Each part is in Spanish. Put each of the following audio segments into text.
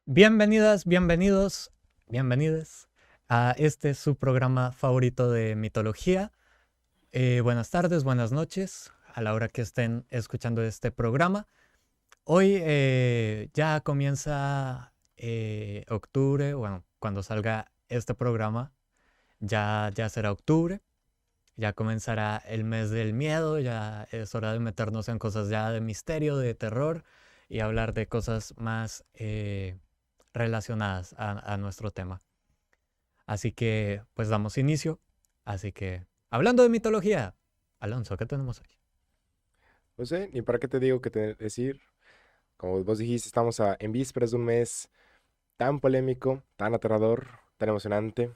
Bienvenidas, bienvenidos, bienvenides a este su programa favorito de mitología. Buenas tardes, buenas noches a la hora que estén escuchando este programa. Hoy ya comienza octubre, bueno, cuando salga este programa ya será octubre, ya comenzará el mes del miedo, ya es hora de meternos en cosas ya de misterio, de terror y hablar de cosas más relacionadas a nuestro tema. Así que, pues damos inicio. Así que, hablando de mitología, Alonso, ¿qué tenemos hoy? No sé, ni para qué te digo qué te decir. Como vos dijiste, estamos en vísperas de un mes tan polémico, tan aterrador, tan emocionante.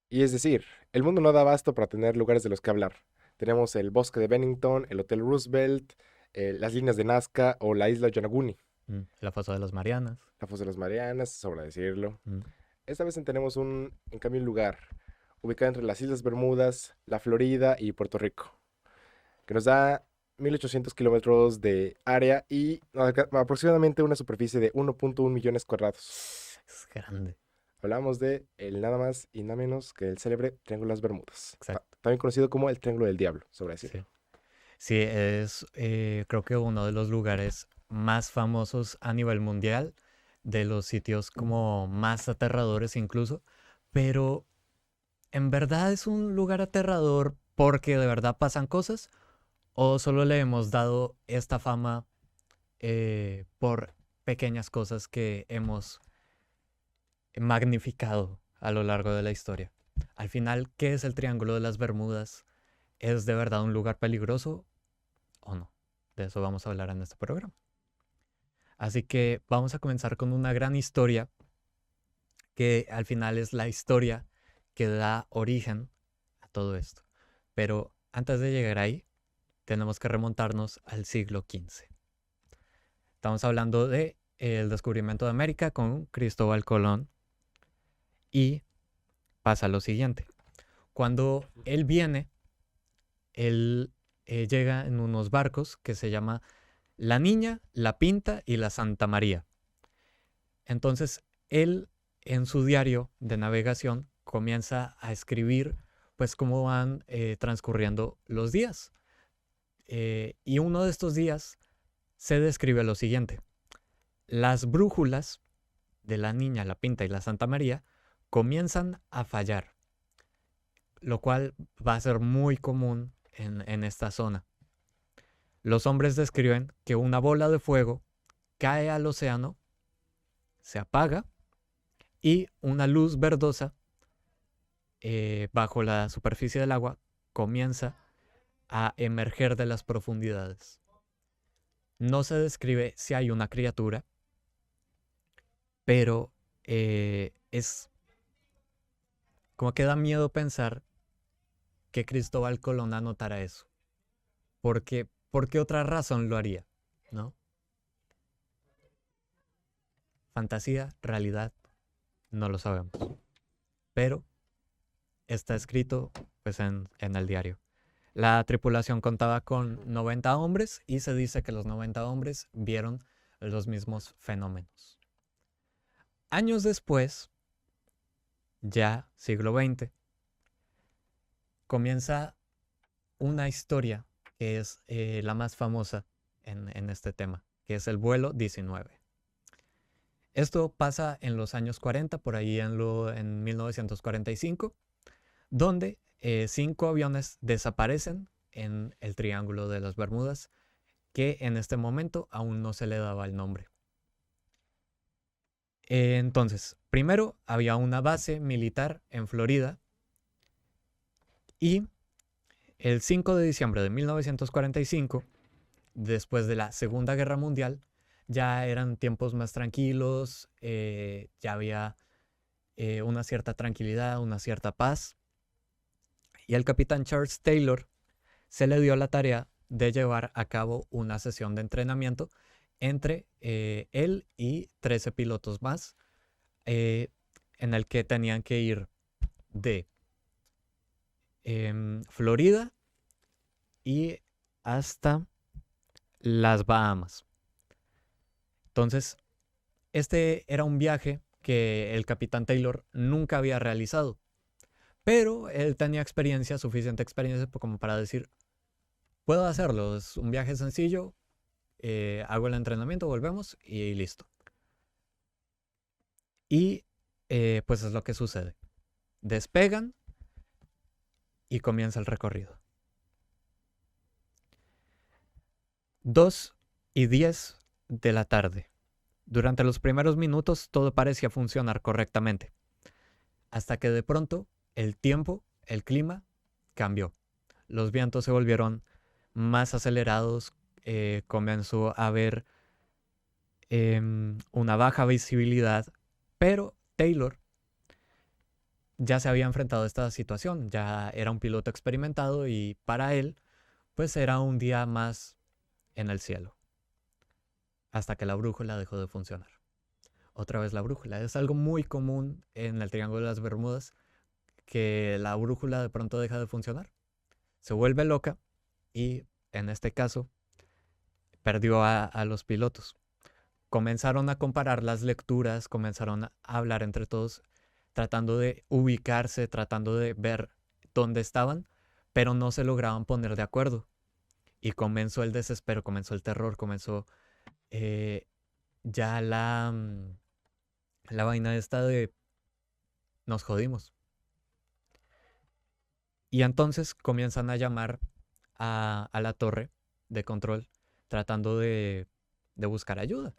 Y es decir, el mundo no da abasto para tener lugares de los que hablar. Tenemos el bosque de Bennington, el Hotel Roosevelt, las líneas de Nazca o la isla Yonaguni, La fosa de las Marianas. la fosa de las Marianas, sobra decirlo. Mm, Esta vez tenemos en cambio, un lugar ubicado entre las Islas Bermudas, la Florida y Puerto Rico, que nos da 1800 kilómetros de área y aproximadamente una superficie de 1.1 millones cuadrados. es grande. Hablamos de el nada más y nada menos que el célebre Triángulo de las Bermudas, Exacto. también conocido como el Triángulo del Diablo, sobre decirlo. Sí. Sí, es creo que uno de los lugares más famosos a nivel mundial, de los sitios como más aterradores incluso, pero ¿en verdad es un lugar aterrador porque de verdad pasan cosas? ¿O solo le hemos dado esta fama por pequeñas cosas que hemos magnificado a lo largo de la historia? Al final, ¿qué es el Triángulo de las Bermudas? ¿Es de verdad un lugar peligroso o no? De eso vamos a hablar en este programa. Así que vamos a comenzar con una gran historia que al final es la historia que da origen a todo esto. Pero antes de llegar ahí, tenemos que remontarnos al siglo XV. Estamos hablando de el descubrimiento de América con Cristóbal Colón y pasa lo siguiente. Cuando él viene, él llega en unos barcos que se llama La Niña, La Pinta y la Santa María. Entonces, él en su diario de navegación comienza a escribir pues cómo van transcurriendo los días. Y uno de estos días se describe lo siguiente. Las brújulas de la Niña, la Pinta y la Santa María comienzan a fallar, lo cual va a ser muy común en esta zona. Los hombres describen que una bola de fuego cae al océano, se apaga y una luz verdosa bajo la superficie del agua comienza a emerger de las profundidades. No se describe si hay una criatura, pero es como que da miedo pensar que Cristóbal Colón anotara eso. Porque, ¿por qué otra razón lo haría? ¿No? Fantasía, realidad, no lo sabemos. Pero está escrito pues en el diario. La tripulación contaba con 90 hombres y se dice que los 90 hombres vieron los mismos fenómenos. Años después, ya siglo XX, comienza una historia que es la más famosa en este tema, que es el vuelo 19. Esto pasa en los años 40, por ahí en 1945, donde 5 aviones desaparecen en el Triángulo de las Bermudas, que en este momento aún no se le daba el nombre. Entonces, primero había una base militar en Florida y el 5 de diciembre de 1945, después de la Segunda Guerra Mundial, ya eran tiempos más tranquilos, ya había una cierta tranquilidad, una cierta paz, y al capitán Charles Taylor se le dio la tarea de llevar a cabo una sesión de entrenamiento entre él y 13 pilotos más, eh, en el que tenían que ir de Florida y hasta las Bahamas. Entonces, Este era un viaje que el capitán Taylor nunca había realizado, pero él tenía experiencia, suficiente experiencia como para decir, puedo hacerlo, es un viaje sencillo, hago el entrenamiento, volvemos y listo. Y pues es lo que sucede. Despegan y comienza el recorrido. 2:10 de la tarde. Durante los primeros minutos todo parecía funcionar correctamente, hasta que de pronto el tiempo, el clima, cambió. Los vientos se volvieron más acelerados, comenzó a haber una baja visibilidad, pero Taylor ya se había enfrentado a esta situación, ya era un piloto experimentado y para él, pues era un día más en el cielo, hasta que la brújula dejó de funcionar. Otra vez la brújula, es algo muy común en el Triángulo de las Bermudas, que la brújula de pronto deja de funcionar, se vuelve loca y en este caso perdió a los pilotos. Comenzaron a comparar las lecturas, comenzaron a hablar entre todos, tratando de ubicarse, tratando de ver dónde estaban, pero no se lograban poner de acuerdo. Y comenzó el desespero, comenzó el terror, comenzó ya la vaina esta de nos jodimos. Y entonces comienzan a llamar a la torre de control, tratando de buscar ayuda,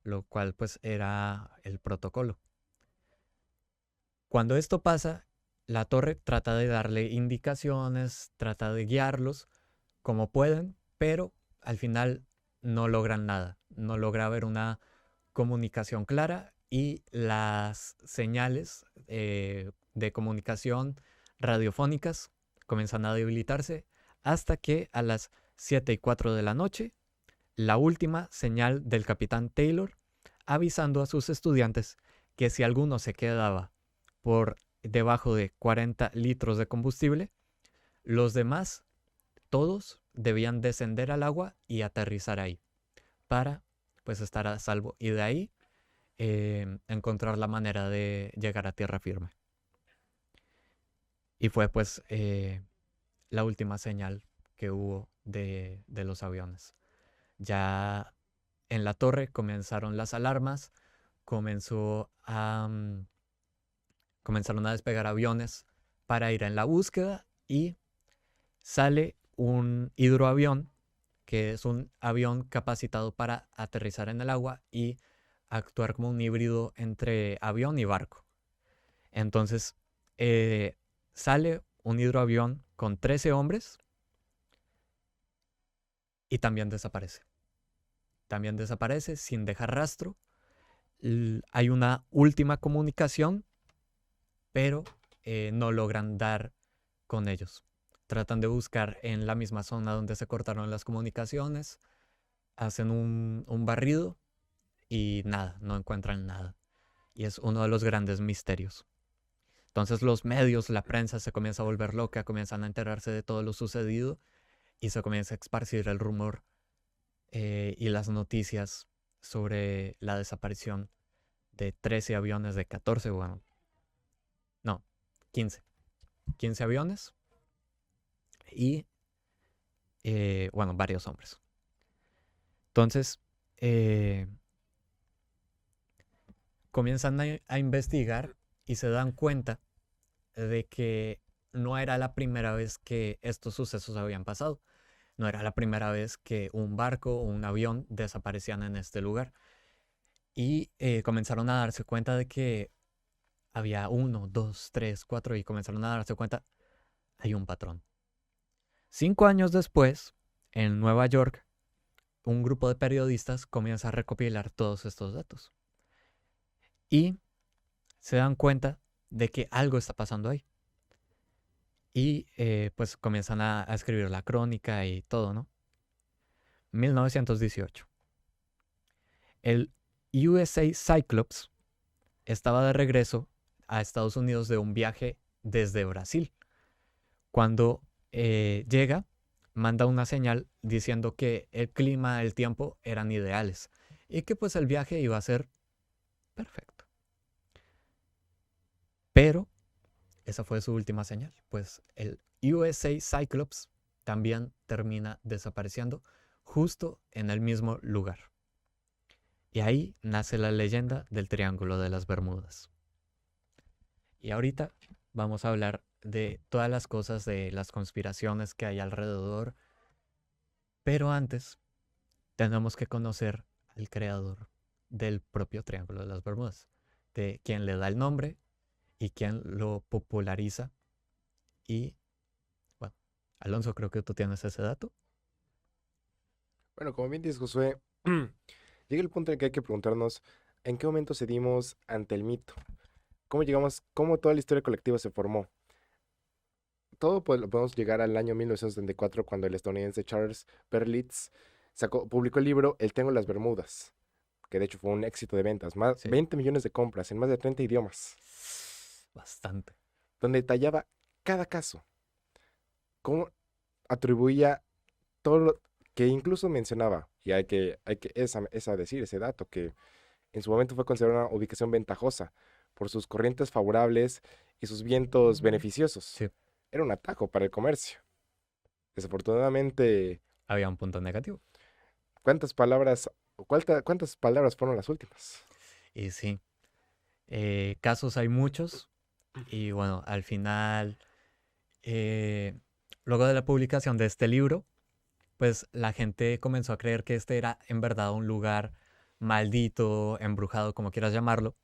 lo cual pues era el protocolo. Cuando esto pasa, la torre trata de darle indicaciones, trata de guiarlos como pueden, pero al final no logran nada, no logra haber una comunicación clara y las señales de comunicación radiofónicas comienzan a debilitarse hasta que a las 7:04 de la noche, la última señal del capitán Taylor avisando a sus estudiantes que si alguno se quedaba por debajo de 40 litros de combustible, los demás, todos, debían descender al agua y aterrizar ahí para pues estar a salvo y de ahí encontrar la manera de llegar a tierra firme. Y fue pues la última señal que hubo de los aviones. Ya en la torre comenzaron las alarmas, comenzaron a despegar aviones para ir en la búsqueda y sale un hidroavión, que es un avión capacitado para aterrizar en el agua y actuar como un híbrido entre avión y barco. Entonces sale un hidroavión con 13 hombres y también desaparece. También desaparece sin dejar rastro. Hay una última comunicación, pero no logran dar con ellos. Tratan de buscar en la misma zona donde se cortaron las comunicaciones, hacen un barrido y nada, no encuentran nada. Y es uno de los grandes misterios. Entonces los medios, la prensa se comienza a volver loca, comienzan a enterarse de todo lo sucedido y se comienza a esparcir el rumor y las noticias sobre la desaparición de 13 aviones, de 14, bueno, no, 15 aviones y, bueno, varios hombres. Entonces, comienzan a investigar y se dan cuenta de que no era la primera vez que estos sucesos habían pasado. No era la primera vez que un barco o un avión desaparecían en este lugar. Y comenzaron a darse cuenta de que había 1, 2, 3, 4 y comenzaron a darse cuenta, hay un patrón. 5 años después, en Nueva York, un grupo de periodistas comienza a recopilar todos estos datos. Y se dan cuenta de que algo está pasando ahí. Y pues comienzan a escribir la crónica y todo, ¿no? 1918. El USA Cyclops estaba de regreso a Estados Unidos de un viaje desde Brasil. Cuando llega, manda una señal diciendo que el clima, el tiempo eran ideales y que pues el viaje iba a ser Perfecto. Pero esa fue su última señal, pues el USA Cyclops también termina desapareciendo justo en el mismo lugar. Y ahí nace la leyenda del Triángulo de las Bermudas. Y ahorita vamos a hablar de todas las cosas, de las conspiraciones que hay alrededor. Pero antes tenemos que conocer al creador del propio Triángulo de las Bermudas, de quien le da el nombre y quien lo populariza. Y bueno, Alonso, creo que tú tienes ese dato. Bueno, como bien dices, Josué, llega el punto en que hay que preguntarnos en qué momento cedimos ante el mito, cómo llegamos, cómo toda la historia colectiva se formó. Todo pues, lo podemos llegar al año 1974 cuando el estadounidense Charles Berlitz publicó el libro El Triángulo de las Bermudas, que de hecho fue un éxito de ventas, más Sí, 20 millones de compras en más de 30 idiomas, bastante. donde detallaba cada caso, cómo atribuía todo lo que incluso mencionaba, y esa decir ese dato, que en su momento fue considerada una ubicación ventajosa por sus corrientes favorables y sus vientos beneficiosos. Sí, Era un atajo para el comercio. Desafortunadamente, había un punto negativo. ¿cuántas palabras, cuántas palabras fueron las últimas? Y sí, casos hay muchos. Y bueno, al final, eh, luego de la publicación de este libro, pues la gente comenzó a creer que este era en verdad un lugar maldito, embrujado, como quieras llamarlo.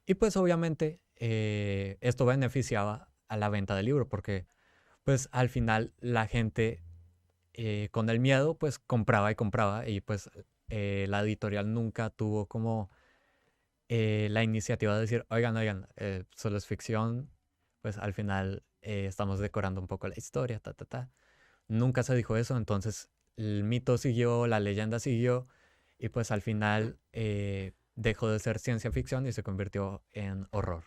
Y pues obviamente esto beneficiaba a la venta del libro porque pues al final la gente con el miedo pues compraba y compraba y pues la editorial nunca tuvo como la iniciativa de decir, oigan, oigan, solo es ficción, pues al final estamos decorando un poco la historia, ta, ta, ta. Nunca se dijo eso, entonces el mito siguió, la leyenda siguió y pues al final dejó de ser ciencia ficción y se convirtió en horror,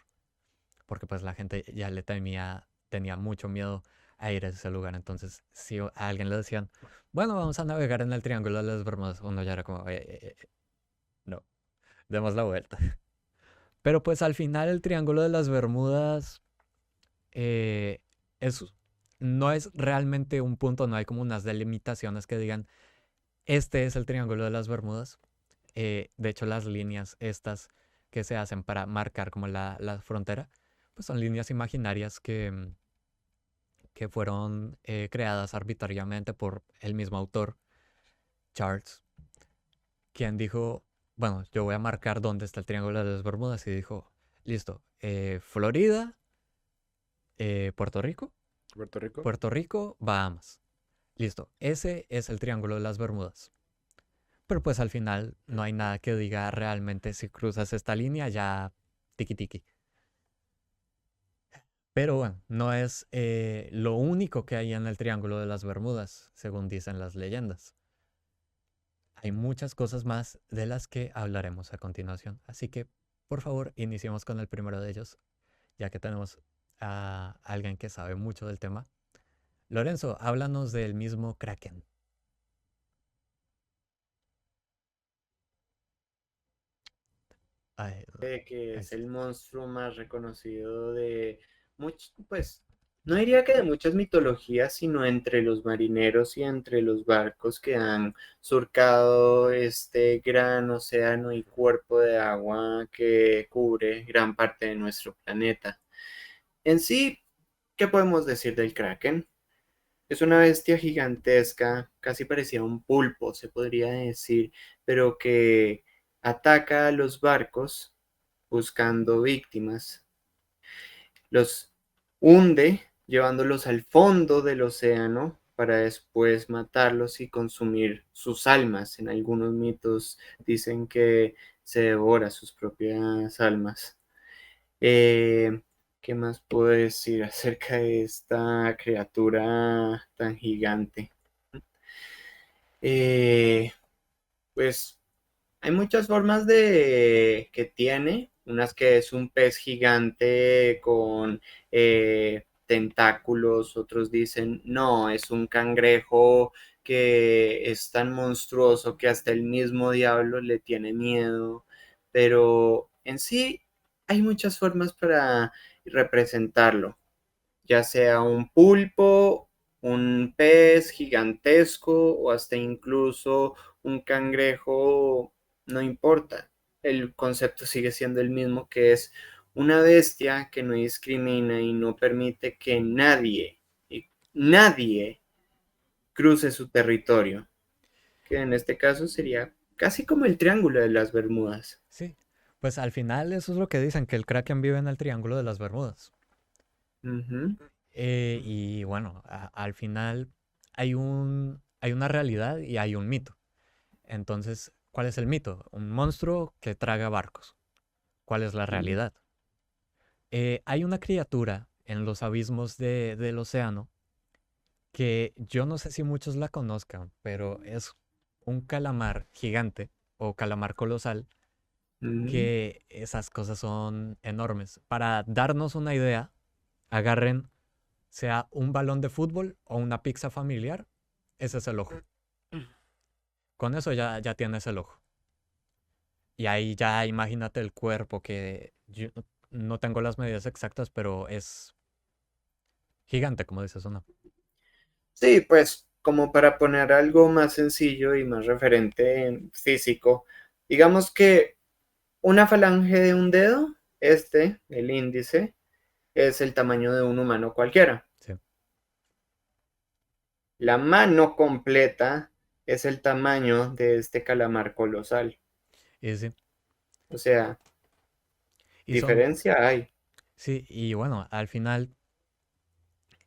porque pues la gente ya le temía, tenía mucho miedo a ir a ese lugar, entonces si a alguien le decían, bueno, vamos a navegar en el Triángulo de las Bermudas, uno ya era como, no, demos la vuelta. Pero pues al final el Triángulo de las Bermudas eh, es, no es realmente un punto, no hay como unas delimitaciones que digan, este es el Triángulo de las Bermudas. De hecho, las líneas estas que se hacen para marcar como la frontera, pues son líneas imaginarias que fueron creadas arbitrariamente por el mismo autor, Charles, quien dijo, bueno, yo voy a marcar dónde está el Triángulo de las Bermudas y dijo, listo, Florida, Puerto Rico, Puerto Rico. Puerto Rico, Bahamas. Listo, ese es el Triángulo de las Bermudas. Pero pues al final no hay nada que diga realmente si cruzas esta línea ya tiki tiki. Pero bueno, no es lo único que hay en el Triángulo de las Bermudas, según dicen las leyendas. Hay muchas cosas más de las que hablaremos a continuación. Así que, por favor, iniciemos con el primero de ellos, ya que tenemos a alguien que sabe mucho del tema. Lorenzo, háblanos del mismo Kraken. Ay, Que ay, es sí. el monstruo más reconocido de pues, no diría que de muchas mitologías, sino entre los marineros y entre los barcos que han surcado este gran océano y cuerpo de agua que cubre gran parte de nuestro planeta. En sí, ¿qué podemos decir del Kraken? Es una bestia gigantesca, casi parecía un pulpo, se podría decir, pero que ataca a los barcos buscando víctimas. Los hunde llevándolos al fondo del océano para después matarlos y consumir sus almas. En algunos mitos dicen que se devora sus propias almas. Eh, ¿Qué más puedo decir acerca de esta criatura tan gigante? Eh, pues hay muchas formas de que tiene, unas que es un pez gigante con tentáculos, otros dicen no, es un cangrejo que es tan monstruoso que hasta el mismo diablo le tiene miedo, pero En sí, hay muchas formas para representarlo, ya sea un pulpo, un pez gigantesco o hasta incluso un cangrejo, no importa. El concepto sigue siendo el mismo, que es una bestia que no discrimina y no permite que nadie cruce su territorio, que en este caso sería casi como el Triángulo de las Bermudas. Sí, pues al final eso es lo que dicen, que el Kraken vive en el Triángulo de las Bermudas. Ujú, Y bueno, al final hay una realidad y hay un mito. Entonces, ¿cuál es el mito? Un monstruo que traga barcos. ¿Cuál es la ujú, realidad? Hay una criatura en los abismos del océano que yo no sé si muchos la conozcan, pero es un calamar gigante o calamar colosal, ujú. que esas cosas son enormes. Para darnos una idea, agarren sea un balón de fútbol o una pizza familiar, ese es el ojo. Con eso ya tienes el ojo. Y ahí ya imagínate el cuerpo, que yo no tengo las medidas exactas, pero es gigante, como dices uno. Sí, pues como para poner algo más sencillo y más referente en físico, digamos que una falange de un dedo, el índice, es el tamaño de un humano cualquiera. Sí. La mano completa es el tamaño de este calamar colosal. Y sí. O sea, Y son, diferencia hay. sí, y bueno, al final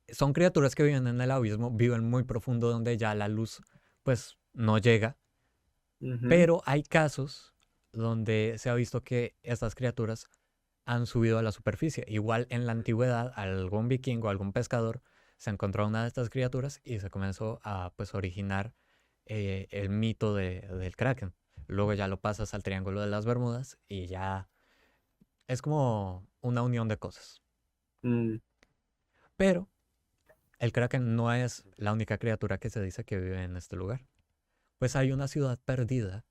son criaturas que viven en el abismo, viven muy profundo donde ya la luz pues no llega, Ujú, pero hay casos donde se ha visto que estas criaturas han subido a la superficie. Igual en la antigüedad, algún vikingo, algún pescador se encontró una de estas criaturas y se comenzó a pues originar el mito del Kraken. Luego ya lo pasas al Triángulo de las Bermudas y ya es como una unión de cosas. mm, Pero el Kraken no es la única criatura que se dice que vive en este lugar. Pues hay una ciudad perdida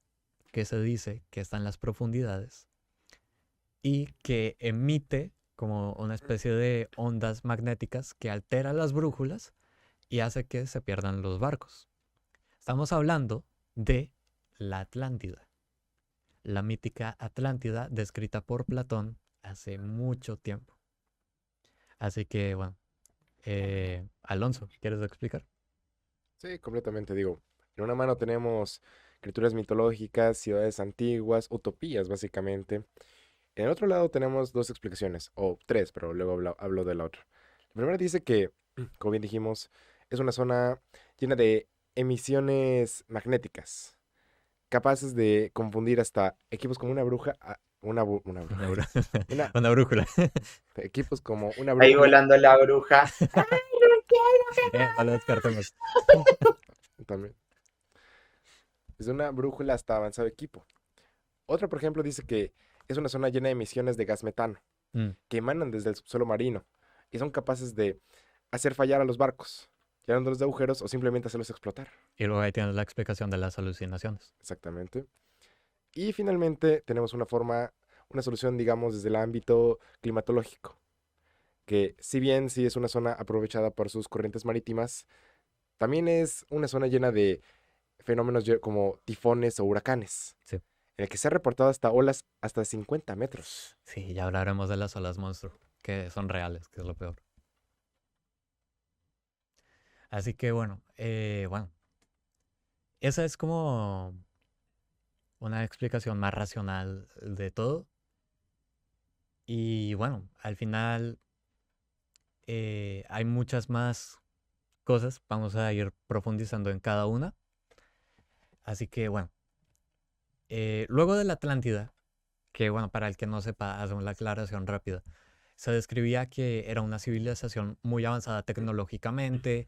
que se dice que está en las profundidades y que emite como una especie de ondas magnéticas que altera las brújulas y hace que se pierdan los barcos. Estamos hablando de la Atlántida, la mítica Atlántida descrita por Platón hace mucho tiempo. Así que, bueno, Alonso, ¿quieres explicar? Sí, completamente. Digo, en una mano tenemos criaturas mitológicas, ciudades antiguas, utopías, básicamente. En el otro lado tenemos dos explicaciones, o tres, pero luego hablo de la otra. La primera dice que, como bien dijimos, es una zona llena de emisiones magnéticas, capaces de confundir hasta equipos como una bruja, una Una, bruja, una, una brújula. equipos como una ahí brújula, volando la bruja. ¡Ay, no quiero que No lo descartemos. también, desde una brújula hasta avanzado equipo. Otra, por ejemplo, dice que es una zona llena de emisiones de gas metano, Mm. que emanan desde el subsuelo marino y son capaces de hacer fallar a los barcos, llenándolos de agujeros o simplemente hacerlos explotar. Y luego ahí tienes la explicación de las alucinaciones. Exactamente. Y finalmente tenemos una solución, digamos, desde el ámbito climatológico, que si bien sí es una zona aprovechada por sus corrientes marítimas, también es una zona llena de fenómenos como tifones o huracanes, Sí. en el que se ha reportado hasta olas hasta 50 metros. Sí, ya hablaremos de las olas monstruo, que son reales, que es lo peor. Así que bueno, esa es como una explicación más racional de todo. Y bueno, al final hay muchas más cosas. Vamos a ir profundizando en cada una. Así que bueno, luego de la Atlántida, que bueno, para el que no sepa, hacemos la aclaración rápida. Se describía que era una civilización muy avanzada tecnológicamente,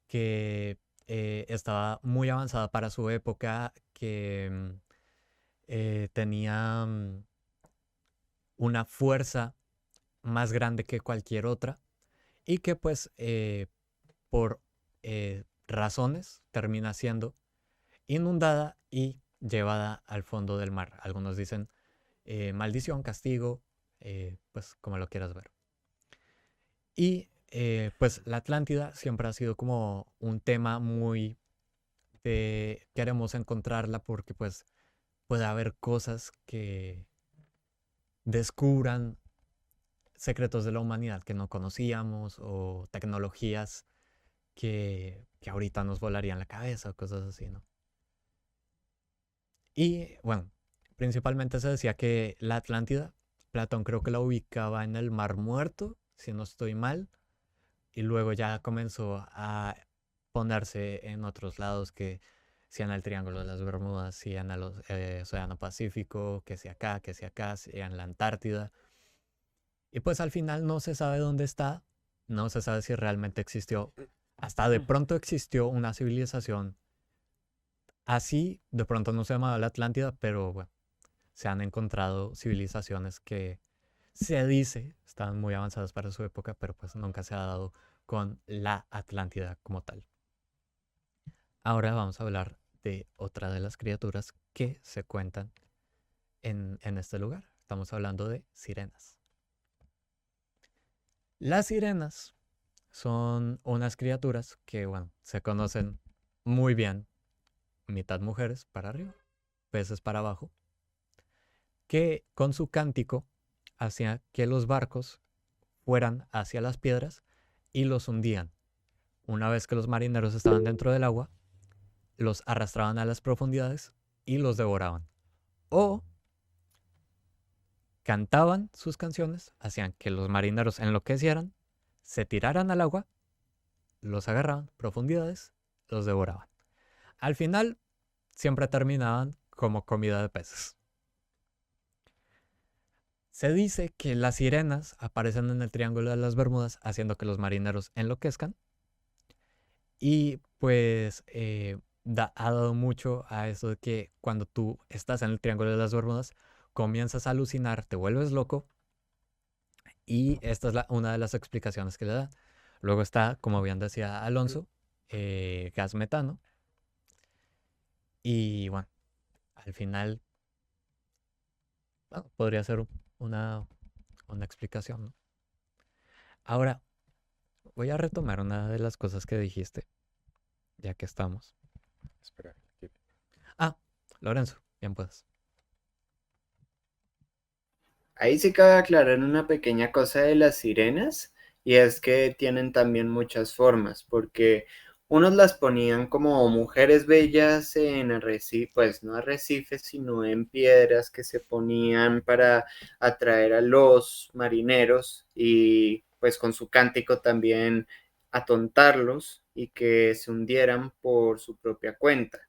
que estaba muy avanzada para su época, que tenía una fuerza más grande que cualquier otra y que pues por razones termina siendo inundada y llevada al fondo del mar. Algunos dicen maldición, castigo, pues como lo quieras ver. Y pues la Atlántida siempre ha sido como un tema muy de queremos encontrarla porque pues puede haber cosas que descubran secretos de la humanidad que no conocíamos o tecnologías que ahorita nos volarían la cabeza o cosas así, ¿no? Y bueno, principalmente se decía que la Atlántida, Platón creo que la ubicaba en el Mar Muerto, si no estoy mal, y luego ya comenzó a ponerse en otros lados que si en el Triángulo de las Bermudas, si en el Océano Pacífico, que si acá, si en la Antártida. Y pues al final no se sabe dónde está, no se sabe si realmente existió. Hasta de pronto existió una civilización así, de pronto no se llamaba la Atlántida, pero bueno, se han encontrado civilizaciones que se dice estaban muy avanzadas para su época, pero pues nunca se ha dado con la Atlántida como tal. Ahora vamos a hablar de otra de las criaturas que se cuentan en este lugar. Estamos hablando de sirenas. Las sirenas son unas criaturas que, bueno, se conocen muy bien, mitad mujeres para arriba, peces para abajo, que con su cántico hacía que los barcos fueran hacia las piedras y los hundían. Una vez que los marineros estaban dentro del agua, los arrastraban a las profundidades y los devoraban. O cantaban sus canciones, hacían que los marineros enloquecieran, se tiraran al agua, los agarraban, profundidades, los devoraban. Al final, siempre terminaban como comida de peces. Se dice que las sirenas aparecen en el Triángulo de las Bermudas haciendo que los marineros enloquezcan y pues ha dado mucho a eso de que cuando tú estás en el Triángulo de las Bermudas comienzas a alucinar, te vuelves loco y esta es una de las explicaciones que le da. Luego está, como bien decía Alonso, gas metano y bueno, al final bueno, podría ser una, una explicación, ¿no? Ahora, voy a retomar una de las cosas que dijiste, ya que estamos. Espera. Ah, Lorenzo, bien puedes. Ahí sí cabe aclarar una pequeña cosa de las sirenas, y es que tienen también muchas formas, porque unos las ponían como mujeres bellas en arrecifes, pues no arrecifes, sino en piedras que se ponían para atraer a los marineros y pues con su cántico también atontarlos y que se hundieran por su propia cuenta.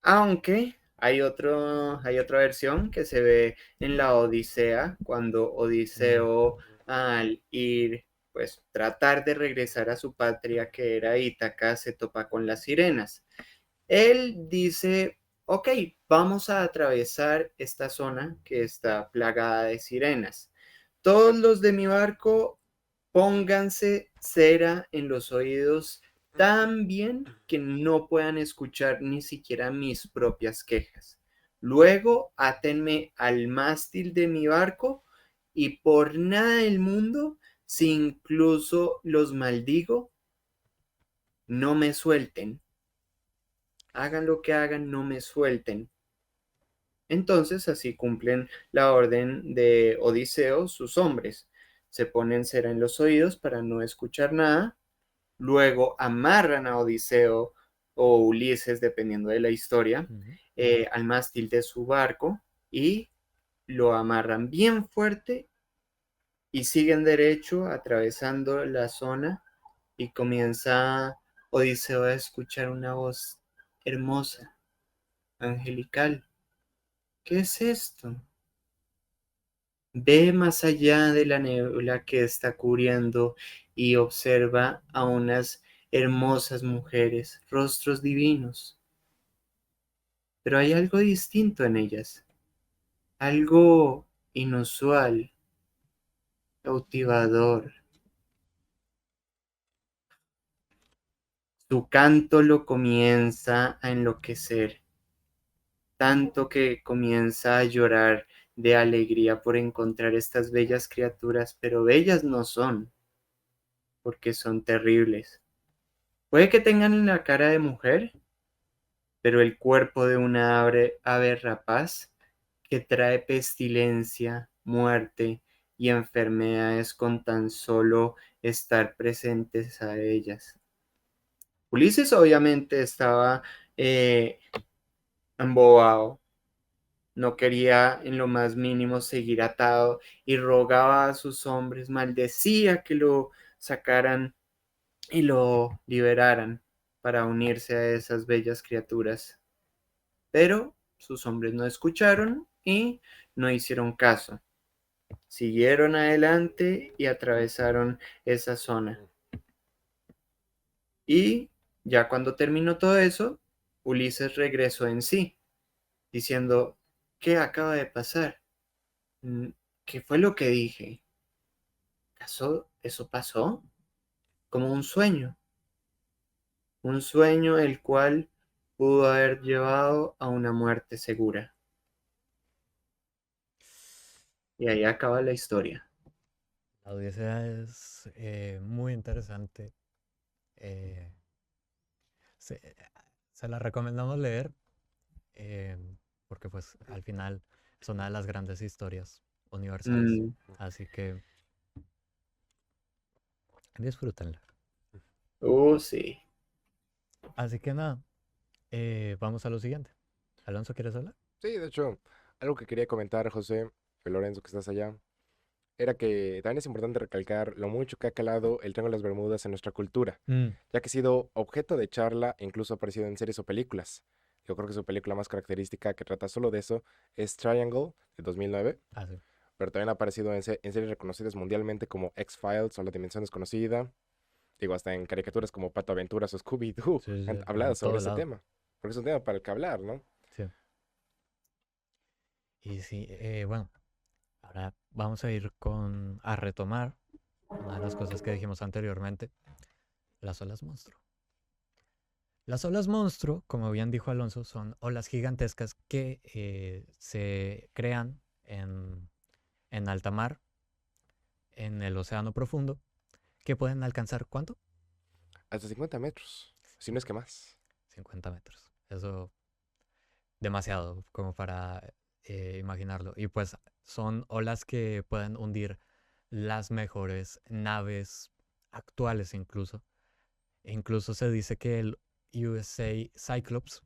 Aunque hay otra versión que se ve en la Odisea, cuando Odiseo al ir, pues tratar de regresar a su patria que era Ítaca, se topa con las sirenas. Él dice, ok, vamos a atravesar esta zona que está plagada de sirenas. Todos los de mi barco, pónganse cera en los oídos tan bien que no puedan escuchar ni siquiera mis propias quejas. Luego, átenme al mástil de mi barco y por nada del mundo, si incluso los maldigo, no me suelten. Hagan lo que hagan, no me suelten. Entonces así cumplen la orden de Odiseo, sus hombres. Se ponen cera en los oídos para no escuchar nada. Luego amarran a Odiseo o Ulises, dependiendo de la historia, Ujú. al mástil de su barco y lo amarran bien fuerte y siguen derecho atravesando la zona y comienza Odiseo a escuchar una voz hermosa, angelical. ¿Qué es esto? Ve más allá de la niebla que está cubriendo y observa a unas hermosas mujeres, rostros divinos. Pero hay algo distinto en ellas, algo inusual, cautivador. Su canto lo comienza a enloquecer, tanto que comienza a llorar de alegría por encontrar estas bellas criaturas, pero bellas no son, porque son terribles. Puede que tengan la cara de mujer, pero el cuerpo de una ave rapaz que trae pestilencia, muerte y enfermedades con tan solo estar presentes a ellas. Ulises obviamente estaba embobado, no quería en lo más mínimo seguir atado y rogaba a sus hombres, maldecía que lo sacaran y lo liberaran para unirse a esas bellas criaturas. Pero sus hombres no escucharon y no hicieron caso. Siguieron adelante y atravesaron esa zona. Y ya cuando terminó todo eso, Ulises regresó en sí, diciendo, ¿qué acaba de pasar? Mm, ¿Qué fue lo que dije? ¿Acaso eso pasó? Como un sueño el cual pudo haber llevado a una muerte segura. Y ahí acaba la historia. La Odisea es muy interesante. eh, se, se la recomendamos leer eh, porque pues al final es una de las grandes historias universales. Mm, Así que disfrútenla. sí. Así que nada, vamos a lo siguiente. Alonso, ¿quieres hablar? Sí, de hecho, algo que quería comentar, José, y Lorenzo, que estás allá, era que también es importante recalcar lo mucho que ha calado el Triángulo de las Bermudas en nuestra cultura, Mm, ya que ha sido objeto de charla e incluso ha aparecido en series o películas. Yo creo que su película más característica que trata solo de eso es Triangle, de 2009, ah, sí. pero también ha aparecido en series reconocidas mundialmente como X-Files o La Dimensión Desconocida, digo, hasta en caricaturas como Pato Aventuras o Scooby-Doo Sí, sí, han sí, hablado en sobre todo ese lado. tema, porque es un tema para el que hablar, ¿no? Sí. Y sí, bueno, ahora vamos a retomar una de las cosas que dijimos anteriormente, las olas monstruo. Las olas monstruo, como bien dijo Alonso, son olas gigantescas que se crean en alta mar, en el océano profundo, que pueden alcanzar ¿cuánto? Hasta 50 metros, si no es que más. 50 metros. Eso demasiado como para imaginarlo. Y pues son olas que pueden hundir las mejores naves actuales incluso. E incluso se dice que el USA Cyclops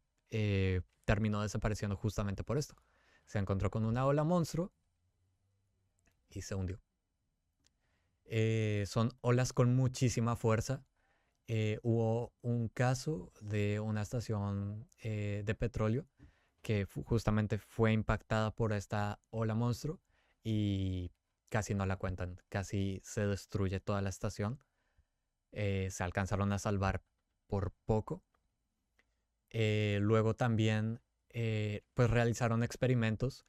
terminó desapareciendo justamente por esto. Se encontró con una ola monstruo y se hundió. Son olas con muchísima fuerza. Hubo un caso de una estación de petróleo que justamente fue impactada por esta ola monstruo y casi no la cuentan, casi se destruye toda la estación. Se alcanzaron a salvar por poco. Luego también pues realizaron experimentos,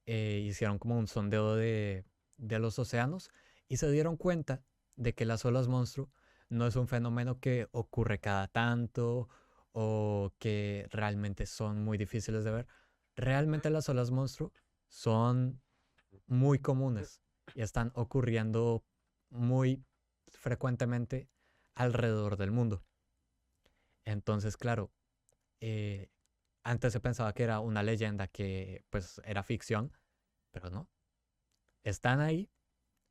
hicieron como un sondeo de los océanos y se dieron cuenta de que las olas monstruo no es un fenómeno que ocurre cada tanto o que realmente son muy difíciles de ver. Realmente las olas monstruo son muy comunes y están ocurriendo muy frecuentemente alrededor del mundo. Entonces, claro, eh, antes se pensaba que era una leyenda que pues era ficción, pero no. Están ahí,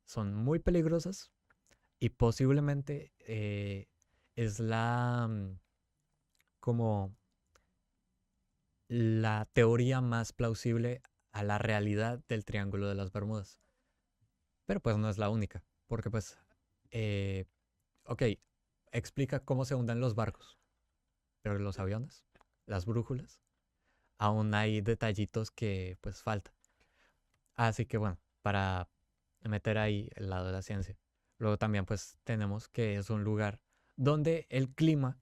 son muy peligrosas y posiblemente es como la teoría más plausible a la realidad del Triángulo de las Bermudas. Pero pues no es la única, porque pues, eh, ok, explica cómo se hunden los barcos, pero los aviones, las brújulas, aún hay detallitos que pues faltan. Así que bueno, para meter ahí el lado de la ciencia. Luego también pues tenemos que es un lugar donde el clima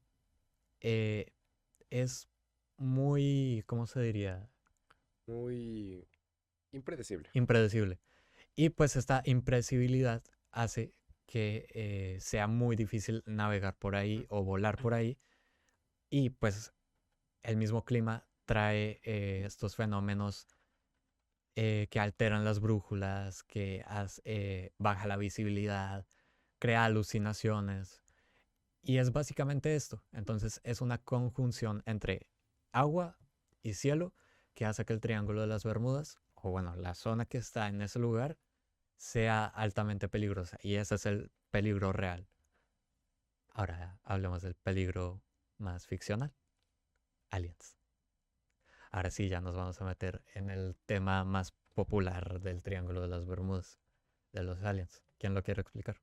eh, es muy, ¿cómo se diría? Muy impredecible. Impredecible. Y pues esta impredecibilidad hace que sea muy difícil navegar por ahí o volar por ahí. Y pues el mismo clima trae estos fenómenos que alteran las brújulas, que baja la visibilidad, crea alucinaciones. Y es básicamente esto. Entonces es una conjunción entre agua y cielo que hace que el Triángulo de las Bermudas, o bueno, la zona que está en ese lugar, sea altamente peligrosa. Y ese es el peligro real. Ahora hablemos del peligro más ficcional. Aliens. Ahora sí, ya nos vamos a meter en el tema más popular del Triángulo de las Bermudas, de los aliens. ¿Quién lo quiere explicar?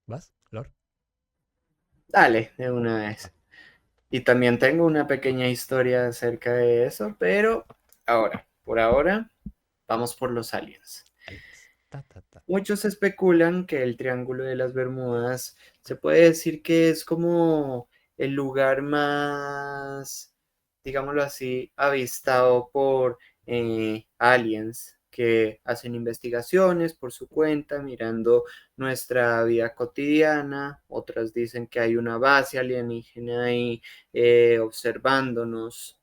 ¿Vas, Lord? Dale, de una Va. vez. Y también tengo una pequeña historia acerca de eso, pero por ahora, vamos por los aliens. Aliens. Ta, ta, ta. Muchos especulan que el Triángulo de las Bermudas se puede decir que es como el lugar más, digámoslo así, avistado por aliens que hacen investigaciones por su cuenta, mirando nuestra vida cotidiana. Otras dicen que hay una base alienígena ahí observándonos.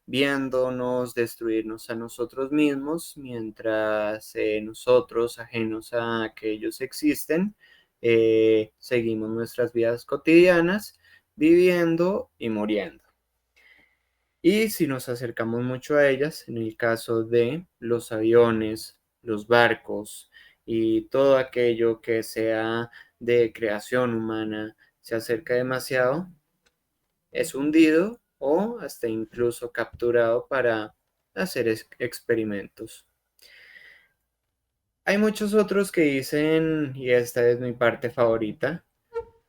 Viéndonos destruirnos a nosotros mismos, mientras nosotros, ajenos a que ellos existen, seguimos nuestras vidas cotidianas, viviendo y muriendo. Y si nos acercamos mucho a ellas, en el caso de los aviones, los barcos y todo aquello que sea de creación humana, se acerca demasiado, es hundido o hasta incluso capturado para hacer experimentos. Hay muchos otros que dicen, y esta es mi parte favorita,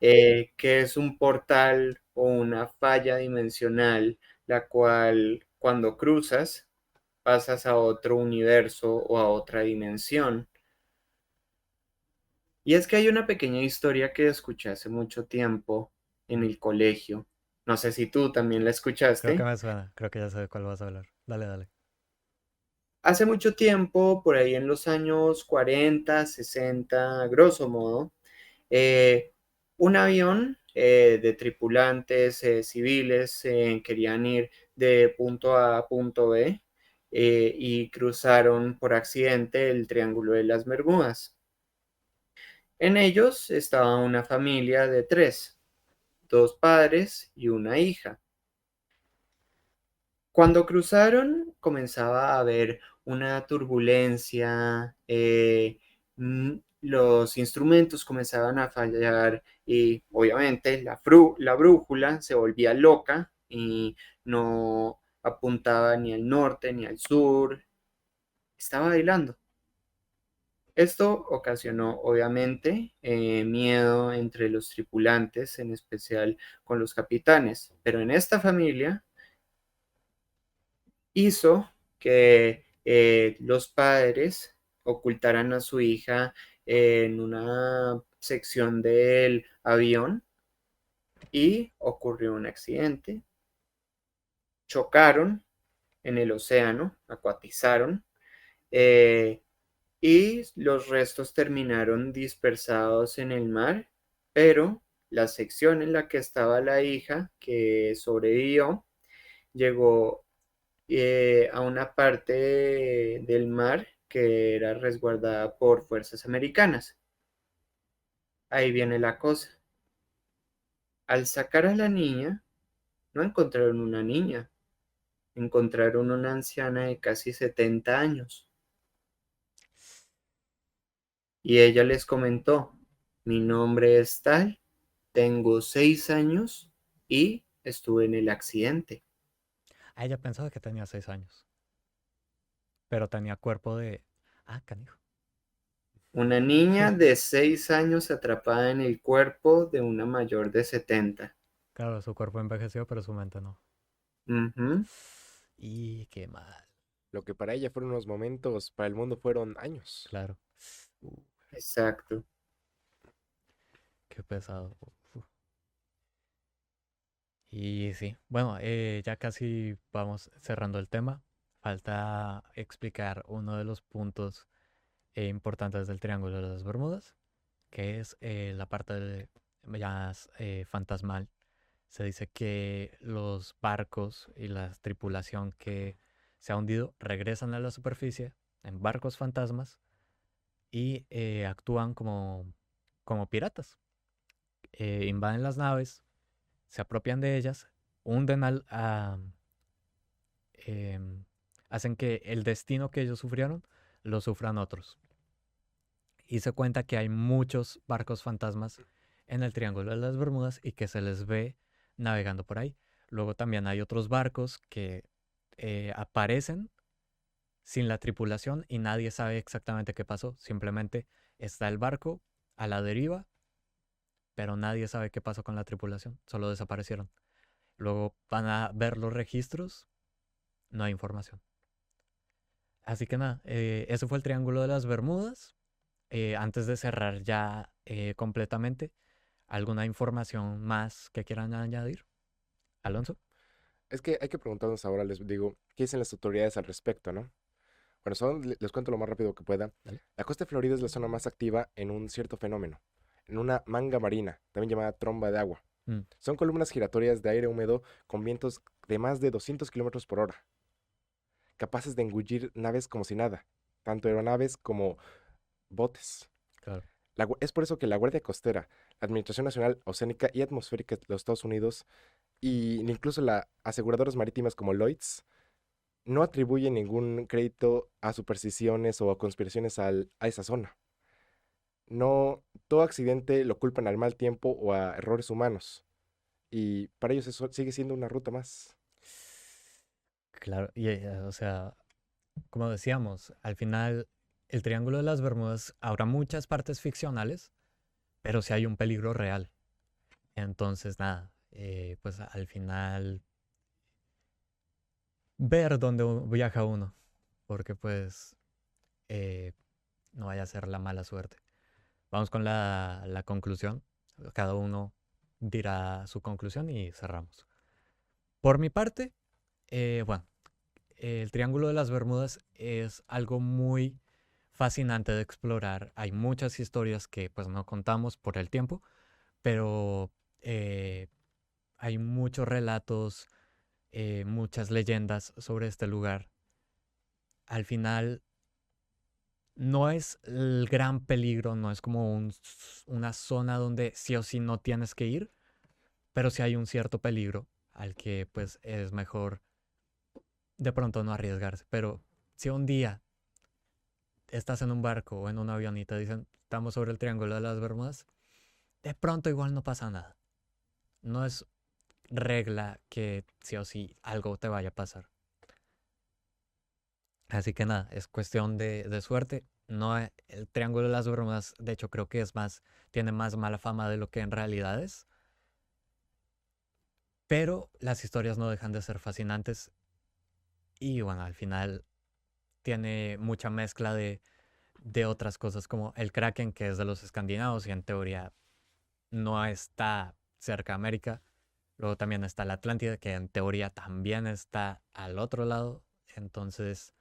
que es un portal o una falla dimensional, la cual cuando cruzas pasas a otro universo o a otra dimensión. Y es que hay una pequeña historia que escuché hace mucho tiempo en el colegio. No sé si tú también la Creo que escuchaste. me suena. Creo que ya sé de cuál vas a hablar. Dale, dale. Hace mucho tiempo, por ahí en los años 40, 60, grosso modo, eh, un avión de tripulantes civiles querían ir de punto A a punto B y cruzaron por accidente el Triángulo de las Bermudas. En ellos estaba una familia de tres, dos padres y una hija. Cuando cruzaron, comenzaba a haber una turbulencia, los instrumentos comenzaban a fallar y obviamente la brújula se volvía loca y no apuntaba ni al norte ni al sur, estaba bailando. Esto ocasionó obviamente miedo entre los tripulantes, en especial con los capitanes, pero en esta familia hizo que los padres ocultaran a su hija en una sección del avión y ocurrió un accidente. Chocaron en el océano, acuatizaron eh, y los restos terminaron dispersados en el mar, pero la sección en la que estaba la hija que sobrevivió llegó a una parte del mar que era resguardada por fuerzas americanas. Ahí viene la cosa. Al sacar a la niña, no encontraron una niña, encontraron una anciana de casi 70 años. Y ella les comentó, mi nombre es tal, tengo 6 años y estuve en el accidente. Ah, ella pensaba que tenía 6 años. Pero tenía cuerpo de. Ah, canijo. Una niña de 6 años atrapada en el cuerpo de una mayor de 70. Claro, su cuerpo envejeció, pero su mente no. Ujú. Y qué mal. Lo que para ella fueron unos momentos, para el mundo fueron años. Claro. Uh, Exacto. qué pesado. Uf. Y sí, bueno, ya casi vamos cerrando el tema. Falta explicar uno de los puntos importantes del Triángulo de las Bermudas, que es la parte más fantasmal, Se dice que los barcos y la tripulación que se ha hundido regresan a la superficie en barcos fantasmas y actúan como piratas. Invaden las naves, se apropian de ellas, hunden em, hacen que el destino que ellos sufrieron lo sufran otros. Y se cuenta que hay muchos barcos fantasmas en el Triángulo de las Bermudas y que se les ve navegando por ahí. Luego también hay otros barcos que aparecen sin la tripulación y nadie sabe exactamente qué pasó. Simplemente está el barco a la deriva, pero nadie sabe qué pasó con la tripulación. Solo desaparecieron. Luego van a ver los registros, no hay información. Así que nada, eso fue el Triángulo de las Bermudas. Antes de cerrar ya completamente, ¿alguna información más que quieran añadir? Alonso. Es que hay que preguntarnos ahora, les digo, ¿qué dicen las autoridades al respecto, no? Bueno, les cuento lo más rápido que pueda. Dale. La costa de Florida es la zona más activa en un cierto fenómeno, en una manga marina, también llamada tromba de agua. Mm, Son columnas giratorias de aire húmedo con vientos de más de 200 kilómetros por hora, capaces de engullir naves como si nada, tanto aeronaves como botes. claro. Es por eso que la Guardia Costera, la Administración Nacional Oceánica y Atmosférica de los Estados Unidos y incluso las aseguradoras marítimas como Lloyd's no atribuyen ningún crédito a supersticiones o a conspiraciones a esa zona. No, todo accidente lo culpan al mal tiempo o a errores humanos. Y para ellos eso sigue siendo una ruta más. Claro, y o sea, como decíamos, al final el Triángulo de las Bermudas habrá muchas partes ficcionales, pero sí hay un peligro real. Entonces, nada, pues al final ver dónde viaja uno, porque pues eh, no vaya a ser la mala suerte. Vamos con la conclusión. Cada uno dirá su conclusión y cerramos. Por mi parte, bueno, el Triángulo de las Bermudas es algo muy fascinante de explorar. Hay muchas historias que pues no contamos por el tiempo, pero eh, hay muchos relatos, muchas leyendas sobre este lugar. Al final no es el gran peligro, no es como una zona donde sí o sí no tienes que ir, pero sí hay un cierto peligro al que pues es mejor de pronto no arriesgarse. Pero si un día estás en un barco o en un avión y te dicen estamos sobre el Triángulo de las Bermudas, de pronto igual no pasa nada. No es regla que sí o sí algo te vaya a pasar. Así que nada, es cuestión de suerte. No, el Triángulo de las Bermudas, de hecho, creo que es más, tiene más mala fama de lo que en realidad es. Pero las historias no dejan de ser fascinantes. Y bueno, al final tiene mucha mezcla de otras cosas como el Kraken, que es de los escandinavos y en teoría no está cerca de América. Luego también está la Atlántida, que en teoría también está al otro lado. Entonces,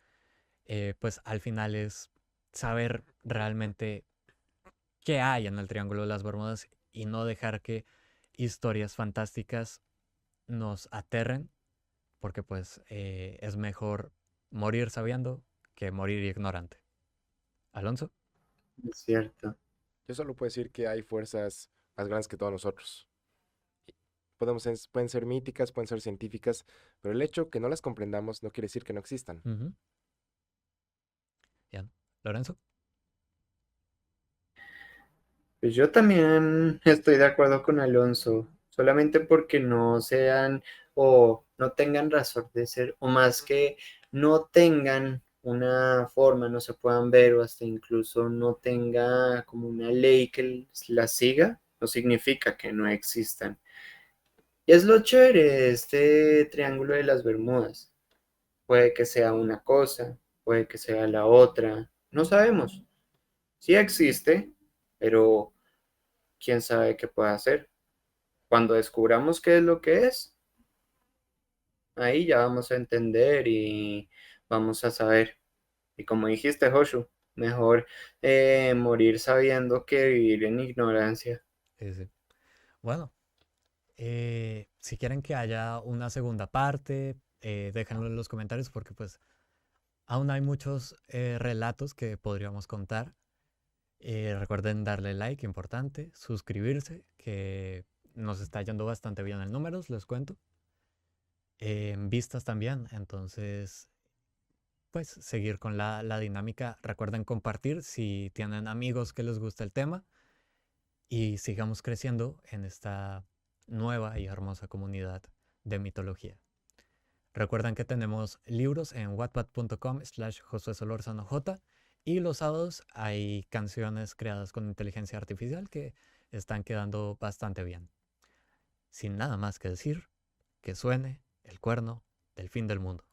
pues al final es saber realmente qué hay en el Triángulo de las Bermudas y no dejar que historias fantásticas nos aterren, porque pues es mejor morir sabiendo que morir ignorante. Alonso. Es cierto. Yo solo puedo decir que hay fuerzas más grandes que todos nosotros. Pueden ser míticas, pueden ser científicas, pero el hecho que no las comprendamos no quiere decir que no existan. Ujú. Bien. Lorenzo. Pues yo también estoy de acuerdo con Alonso, solamente porque no sean o no tengan razón de ser, o más que no tengan una forma, no se puedan ver o hasta incluso no tenga como una ley que las siga, no significa que no existan. Y es lo chévere de este Triángulo de las Bermudas. Puede que sea una cosa, puede que sea la otra, no sabemos. Sí existe, pero quién sabe qué puede hacer. Cuando descubramos qué es lo que es, ahí ya vamos a entender y vamos a saber. Y como dijiste, Joshu, mejor morir sabiendo que vivir en ignorancia. Sí, sí. Bueno, si quieren que haya una segunda parte, déjenlo en los comentarios porque pues aún hay muchos relatos que podríamos contar. Recuerden darle like, importante, suscribirse, que nos está yendo bastante bien en números, les cuento. En vistas también, entonces pues seguir con la dinámica. Recuerden compartir si tienen amigos que les gusta el tema y sigamos creciendo en esta nueva y hermosa comunidad de mitología. Recuerden que tenemos libros en wattpad.com/josuesolorzanoj y los sábados hay canciones creadas con inteligencia artificial que están quedando bastante bien. Sin nada más que decir, que suene el cuerno del fin del mundo.